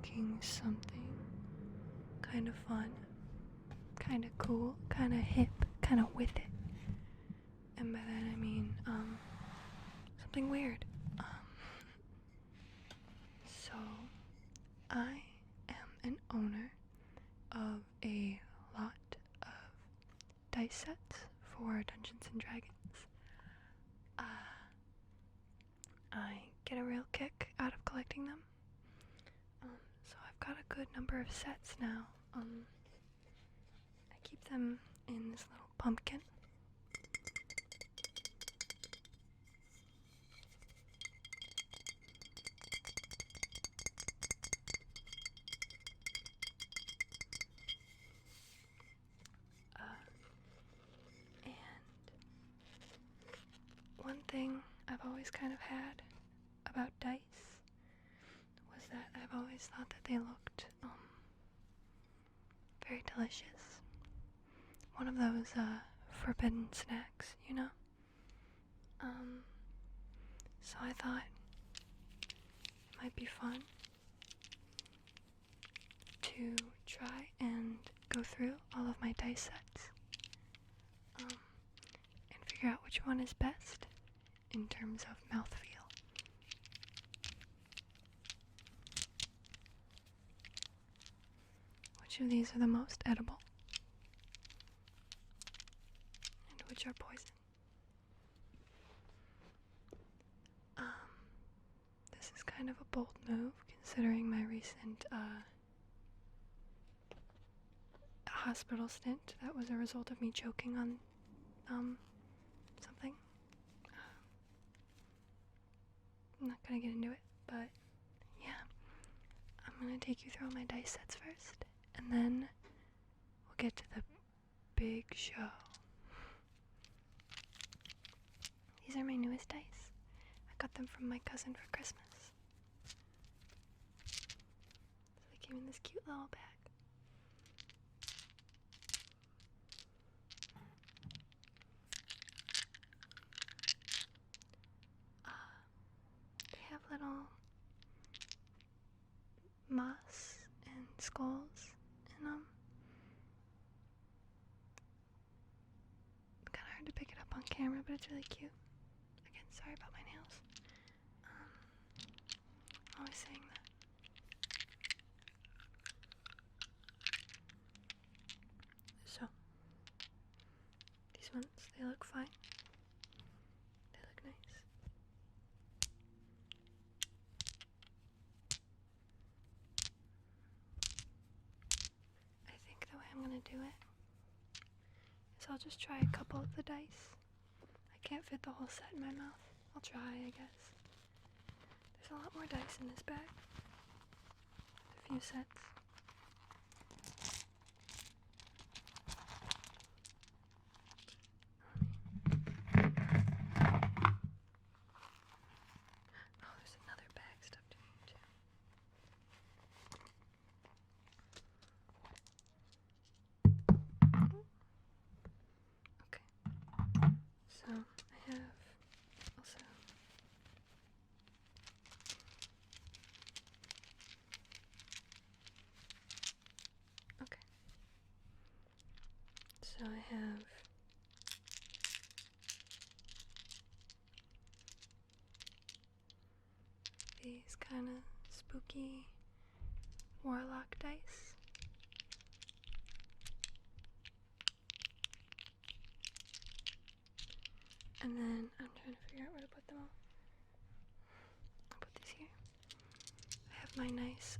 making something kind of fun, kind of cool, kind of hip, kind of with it. And by that I mean, something weird. So, I am an owner of a lot of dice sets for Dungeons and Dragons. I get a real kick out of collecting them. So I've got a good number of sets now. I keep them in this little pumpkin. And one thing I've always kind of had about dice was that I've always thought that they looked very delicious. One of those forbidden snacks, you know? So I thought it might be fun to try and go through all of my dice sets and figure out which one is best in terms of mouthfeel. Which of these are the most edible? And which are poison? This is kind of a bold move considering my recent hospital stint that was a result of me choking on something. I'm not gonna get into it, but yeah, I'm gonna take you through all my dice sets first, and then we'll get to the big show. These are my newest dice. I got them from my cousin for Christmas. So they came in this cute little bag. They have little moss and skulls in them. It's kind of hard to pick it up on camera, but it's really cute. Again, sorry about my nails. I'm always saying that. So, these ones, they look fine. They look nice. I think the way I'm gonna do it is I'll just try a couple of the dice. I can't fit the whole set in my mouth. I'll try, I guess. There's a lot more dice in this bag. A few sets. Oh, there's another bag stuffed in here too. Okay. So I have also So I have these kind of spooky warlock dice. And then I'm trying to figure out where to put them all. I'll put these here. I have my nice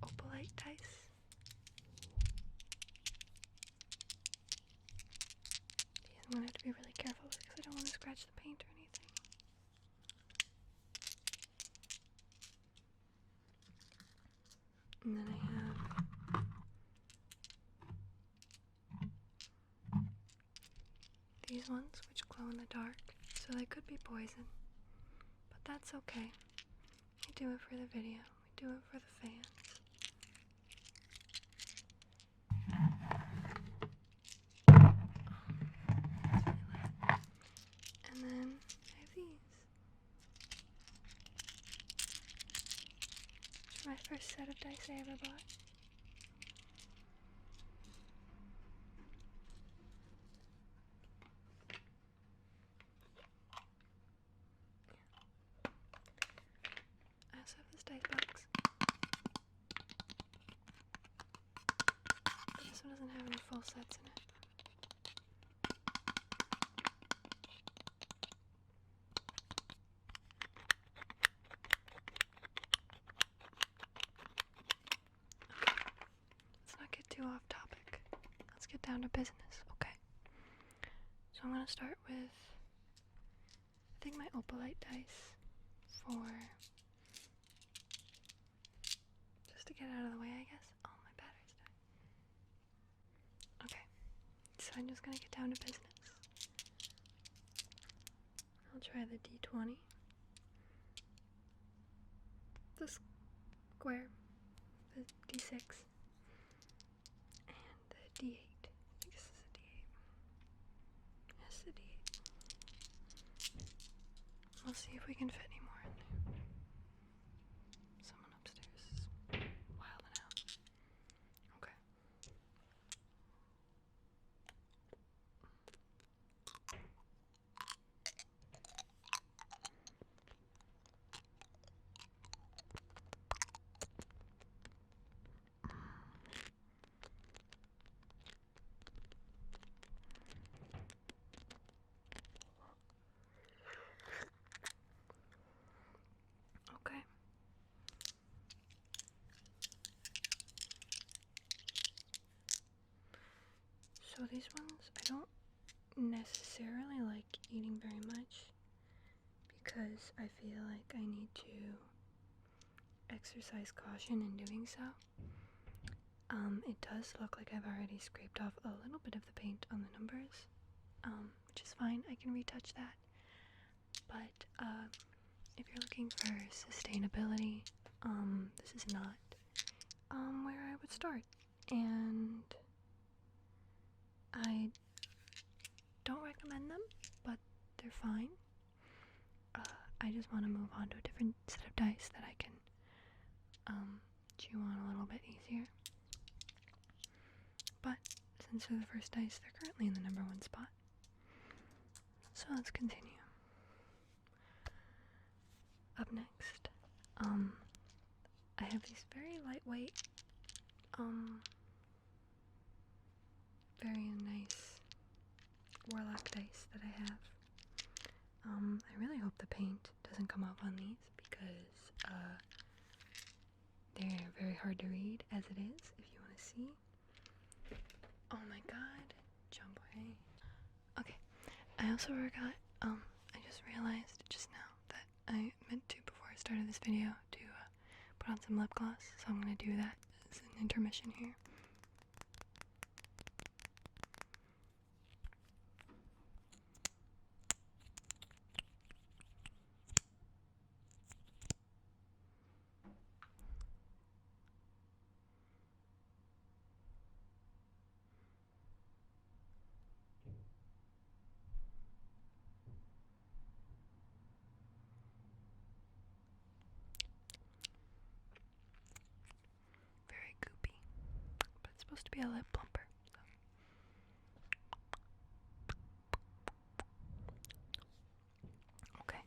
opalite dice. These I'm gonna have to be really careful with because I don't want to scratch the paint or anything. And then I have these ones which glow in the dark, so they could be poison, but that's okay. We do it for the video, we do it for the fans. And then I have these, which are my first set of dice I ever bought. I also have this dice box. But this one doesn't have any full sets in it. Let's not get too off topic. Let's get down to business, okay? So I'm gonna start with, I think, my opalite dice for, just to get out of the way, I guess. Oh, my battery's died. Okay, so I'm just gonna get down to business. I'll try the D20, the square, the D6, and the D8. I think this is a D8. Yes, the D8. We'll see if we can fit any more in there. Someone upstairs is wilding out. Okay. Okay. So these ones I don't necessarily like eating very much because I feel like I need to exercise caution in doing so. It does look like I've already scraped off a little bit of the paint on the numbers, which is fine. I can retouch that. But if you're looking for sustainability, this is not where I would start. And I don't recommend them, but they're fine. I just want to move on to a different set of dice that I can chew on a little bit easier. But since they're the first dice, they're currently in the number 1 spot. So let's continue. Up next, I have these very lightweight, very nice Warlock dice that I have. I really hope the paint doesn't come off on these because they're very hard to read as it is, if you want to see. Oh my god, jump away. Okay, I also forgot, I just realized just now that I meant to, before I started this video, to put on some lip gloss, so I'm gonna do that as an intermission here. Very goopy, but it's supposed to be a lip plumper. So. Okay,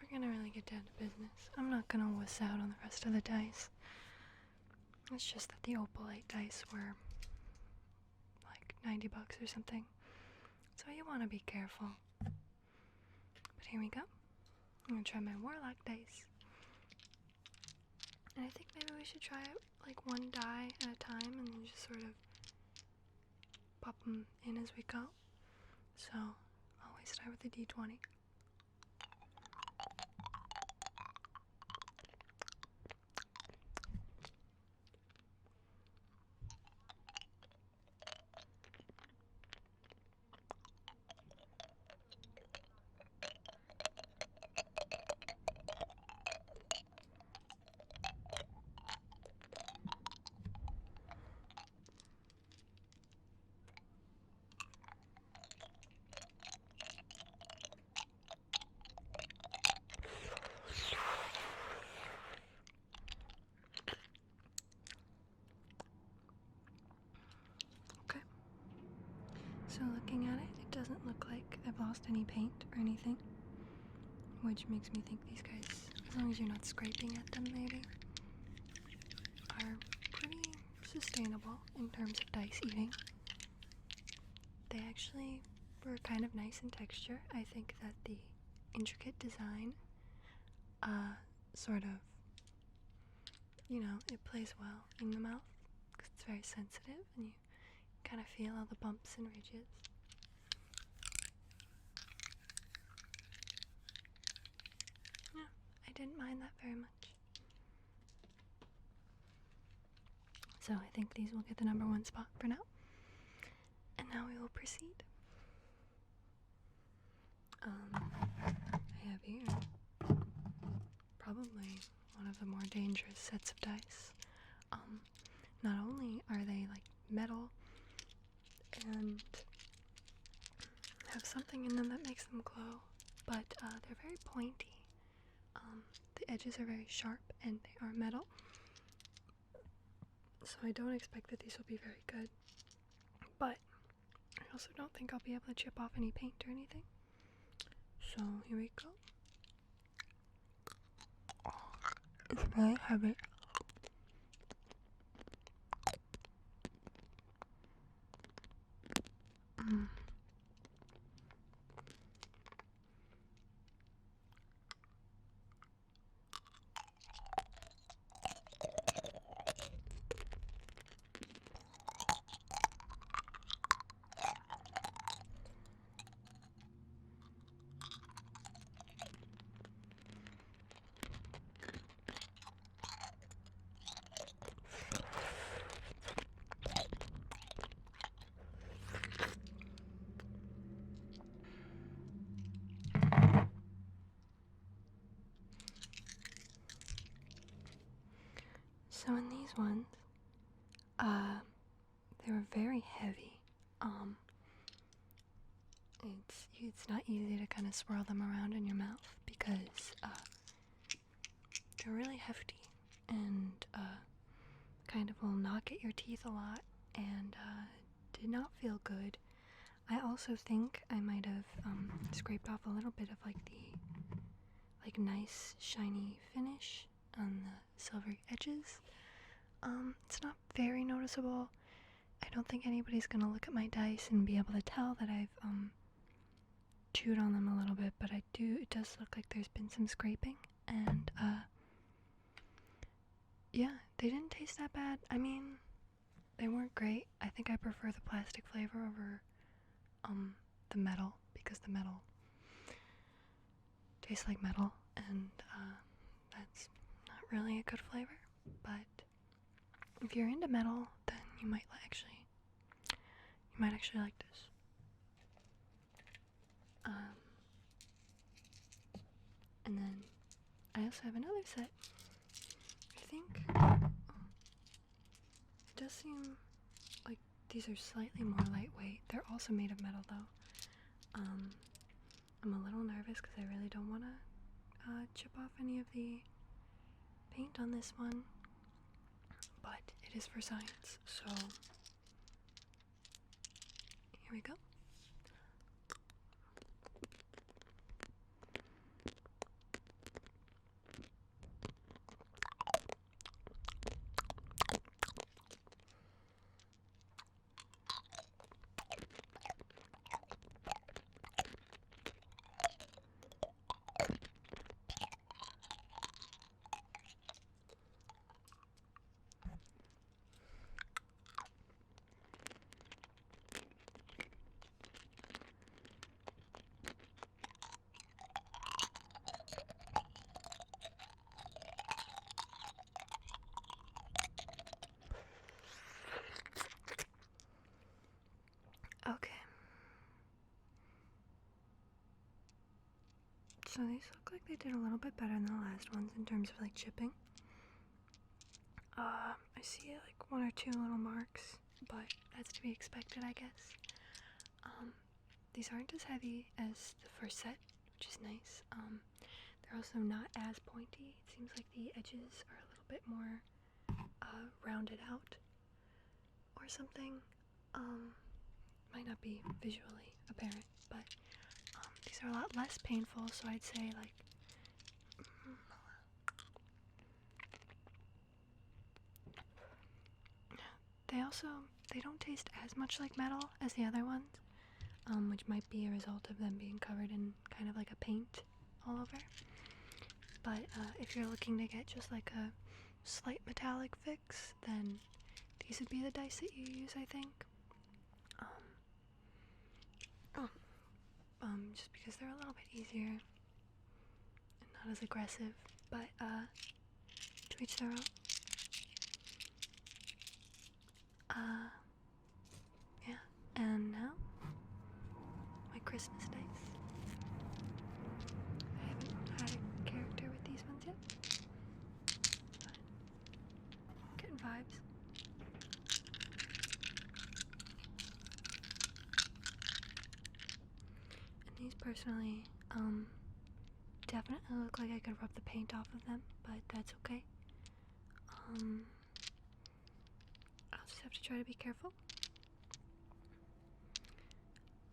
we're gonna really get down to business. I'm not gonna wuss out on the rest of the dice. It's just that the opalite dice were like $90 or something, so you want to be careful. But here we go. I'm gonna try my Warlock dice. And I think maybe we should try it like one die at a time and then just sort of pop them in as we go. So I'll always start with the D20. doesn't look like I've lost any paint or anything, which makes me think these guys, as long as you're not scraping at them maybe, are pretty sustainable in terms of dice eating. They actually were kind of nice in texture. I think that the intricate design sort of, it plays well in the mouth because it's very sensitive and you kind of feel all the bumps and ridges. Yeah, I didn't mind that very much. So I think these will get the number 1 spot for now. And now we will proceed. I have here probably one of the more dangerous sets of dice. Not only are they like metal and have something in them that makes them glow, but they're very pointy. The edges are very sharp and they are metal. So I don't expect that these will be very good. But I also don't think I'll be able to chip off any paint or anything. So here we go. It's very heavy. So in these ones, they were very heavy. It's not easy to kind of swirl them around in your mouth because they're really hefty and kind of will knock at your teeth a lot and did not feel good. I also think I might have scraped off a little bit of like the nice shiny finish on the silvery edges. It's not very noticeable. I don't think anybody's gonna look at my dice and be able to tell that I've chewed on them a little bit, but it does look like there's been some scraping, and yeah, they didn't taste that bad. I mean, they weren't great. I think I prefer the plastic flavor over the metal, because the metal tastes like metal, and that's not really a good flavor. But if you're into metal, then you might actually like this. And then I also have another set. I think it does seem like these are slightly more lightweight. They're also made of metal though. I'm a little nervous because I really don't want to chip off any of the paint on this one, but it is for science, so here we go. Okay. So these look like they did a little bit better than the last ones in terms of like chipping. I see like 1 or 2 little marks, but that's to be expected, I guess. These aren't as heavy as the first set, which is nice. They're also not as pointy. It seems like the edges are a little bit more rounded out or something. might not be visually apparent, but these are a lot less painful, so I'd say like they don't taste as much like metal as the other ones, which might be a result of them being covered in kind of like a paint all over. But if you're looking to get just like a slight metallic fix, then these would be the dice that you use, I think. Just because they're a little bit easier and not as aggressive, but to each their own. Yeah, and now my Christmas dice. I haven't had a character with these ones yet, but getting vibes. And these personally, definitely look like I could rub the paint off of them, but that's okay. I'll just have to try to be careful.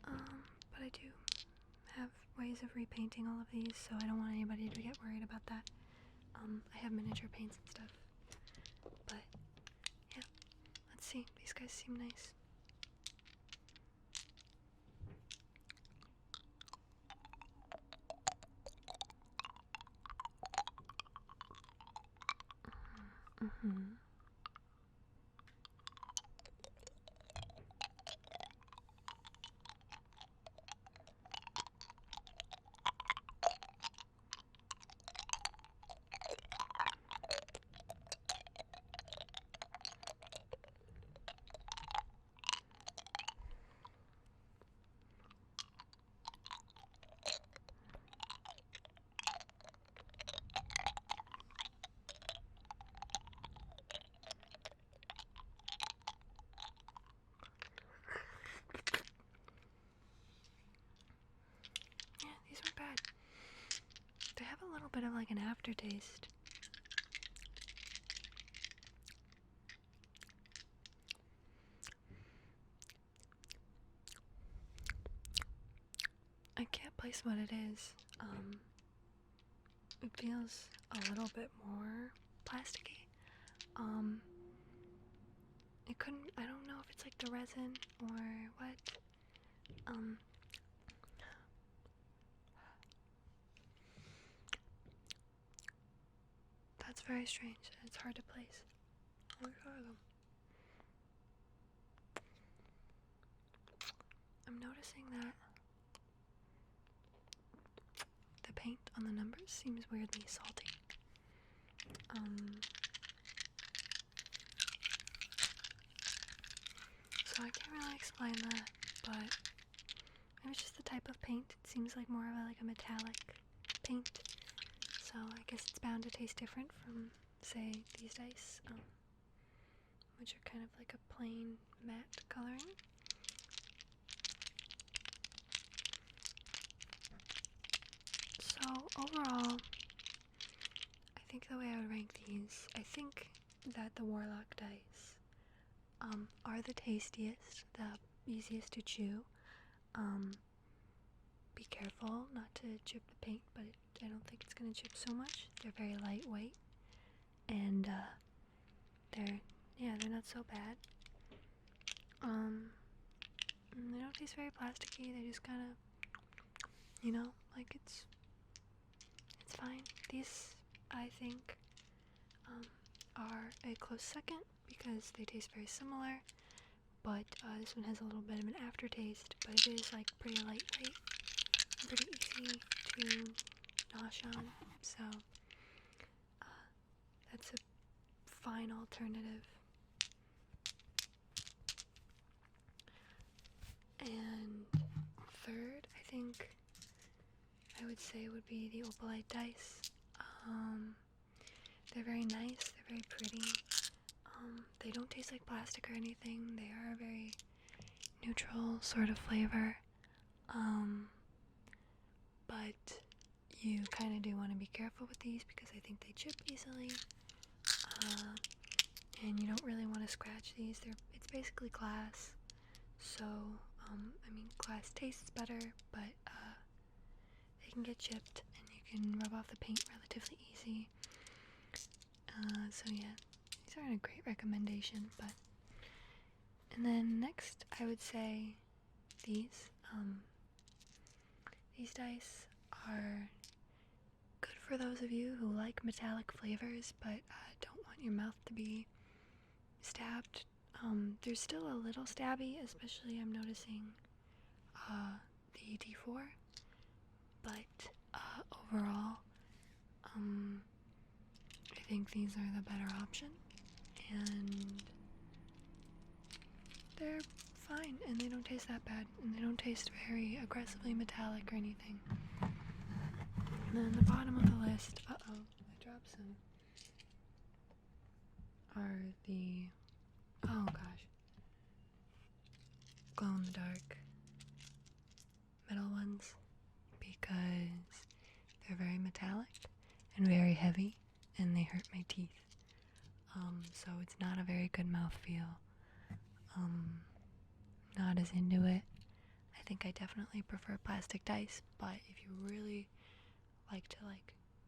But I do have ways of repainting all of these, so I don't want anybody to get worried about that. I have miniature paints and stuff. But, yeah. Let's see. These guys seem nice. Yeah, these weren't bad. They have a little bit of like an aftertaste. I can't place what it is. It feels a little bit more plasticky. I don't know if it's like the resin or what. That's very strange. It's hard to place. Oh my god. I'm noticing that the paint on the numbers seems weirdly salty. So I can't really explain that, but maybe it's just the type of paint. It seems like more of like a metallic paint. So I guess it's bound to taste different from, say, these dice, which are kind of like a plain matte coloring. So overall, I think the way I would rank these, I think that the Warlock dice are the tastiest, the easiest to chew. Be careful not to chip the paint, but I don't think it's going to chip so much. They're very lightweight, and they're not so bad. They don't taste very plasticky. They just kind of, like it's fine. These, I think, are a close second because they taste very similar, but this one has a little bit of an aftertaste, but it is like pretty lightweight, pretty easy to nosh on, so that's a fine alternative. And third, I think I would say would be the Opalite dice. They're very nice, they're very pretty. They don't taste like plastic or anything. They are a very neutral sort of flavor. But you kind of do want to be careful with these because I think they chip easily. And you don't really want to scratch these. It's basically glass. So, I mean, glass tastes better, but they can get chipped and you can rub off the paint relatively easy. So yeah, these aren't a great recommendation, but. And then next, I would say these. These dice are good for those of you who like metallic flavors but don't want your mouth to be stabbed. They're still a little stabby, especially I'm noticing the D4, but overall, I think these are the better option, and they're fine, and they don't taste that bad, and they don't taste very aggressively metallic or anything. And then the bottom of the list, I dropped some, are the, oh gosh, glow-in-the-dark metal ones, because they're very metallic and very heavy, and they hurt my teeth. So it's not a very good mouthfeel. Not as into it. I think I definitely prefer plastic dice, but if you really like to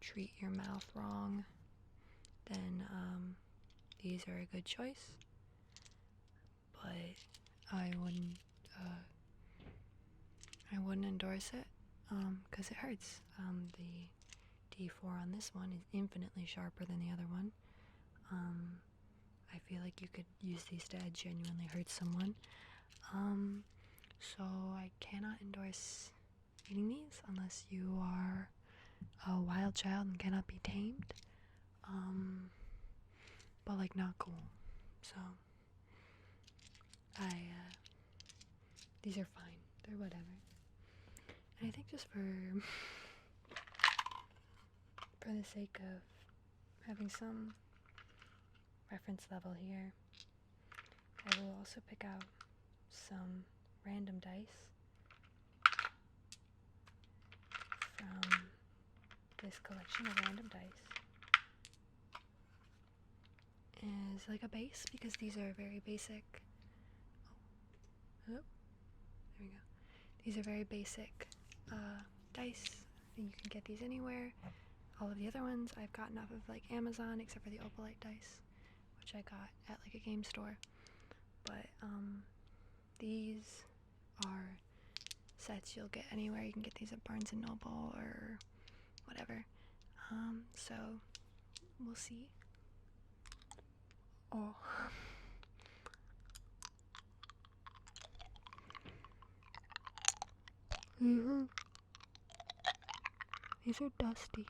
treat your mouth wrong, then these are a good choice. But I wouldn't endorse it because it hurts. The D4 on this one is infinitely sharper than the other one. I feel like you could use these to genuinely hurt someone. So I cannot endorse eating these unless you are a wild child and cannot be tamed. But not cool. So these are fine. They're whatever. And I think just for the sake of having some reference level here, I will also pick out some random dice from this collection of random dice as a base, because these are very basic. There we go. These are very basic dice. You can get these anywhere. All of the other ones I've gotten off of Amazon, except for the Opalite dice, which I got at a game store. But these are sets you'll get anywhere. You can get these at Barnes & Noble or whatever. So we'll see. Oh. These are dusty.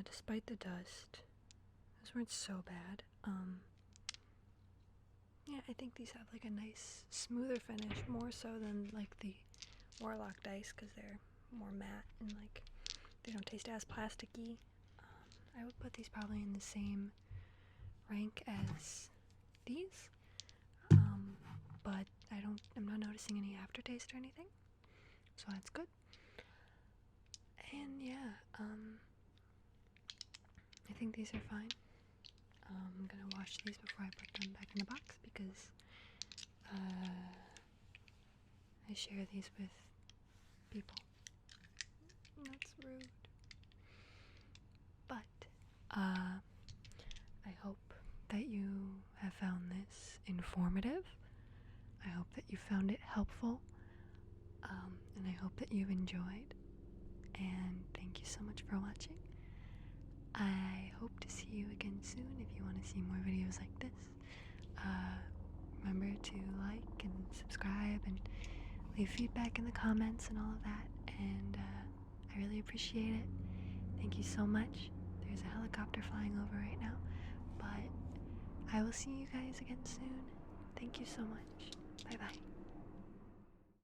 Despite the dust, those weren't so bad. Yeah, I think these have a nice, smoother finish, more so than the Warlock dice, because they're more matte and they don't taste as plasticky. I would put these probably in the same rank as these, but I'm not noticing any aftertaste or anything, so that's good. And yeah, I think these are fine. I'm gonna wash these before I put them back in the box, because I share these with people. That's rude. But I hope that you have found this informative. I hope that you found it helpful. And I hope that you've enjoyed. And thank you so much for watching. I hope to see you again soon if you want to see more videos like this. Remember to like and subscribe and leave feedback in the comments and all of that. And I really appreciate it. Thank you so much. There's a helicopter flying over right now. But I will see you guys again soon. Thank you so much. Bye bye.